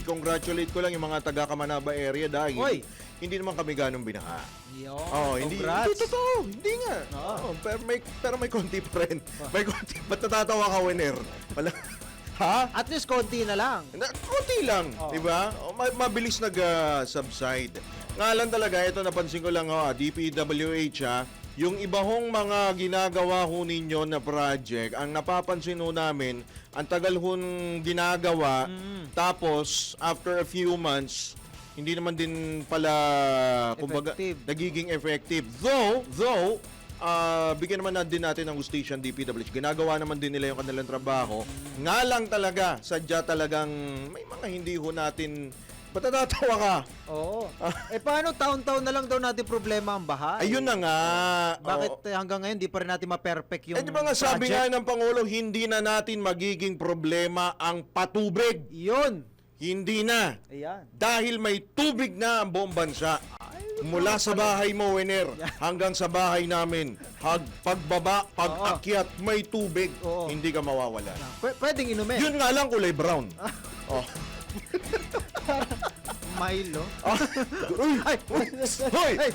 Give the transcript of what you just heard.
i-congratulate ko lang yung mga taga Kamanaba area dahil Hoy! hindi naman kami ganong binaha. Hindi Congrats. totoo. Hindi nga. Oo. Pero may konti pa rin. May konti. Ba't natatawa ka, winner? Wala. Ha? At least konti na lang. Konti lang, Oo. di ba? Mabilis nag-subside. Nga lang talaga, ito napansin ko lang, DPWH, yung iba hong mga ginagawa ho ninyo na project, ang napapansin ho namin, ang tagal hong ginagawa, tapos, after a few months, hindi naman din pala, kumbaga, Effective. nagiging effective. Though, bigyan naman din natin ng hustisya ang DPWH. Ginagawa naman din nila yung kanilang trabaho. Nga lang talaga, sadya talagang may mga hindi ho natin. Ba't natatawa ka? Oo. Paano taon-taon na lang daw natin problema ang baha? Ayun na nga. Bakit hanggang ngayon di pa rin natin ma-perfect yung di ba nga sabi nga project? ng Pangulo, hindi na natin magiging problema ang patubig. Yun. Hindi na. Ayan. Dahil may tubig na ang buong bansa. Mula sa bahay mo, Wener, hanggang sa bahay namin. Pagbaba, pag-akyat, may tubig. Oo. Hindi ka mawawala. Pwedeng inumin. Yun nga lang kulay brown. Oh. Milo. Uy! Ay! Hoy! Ay!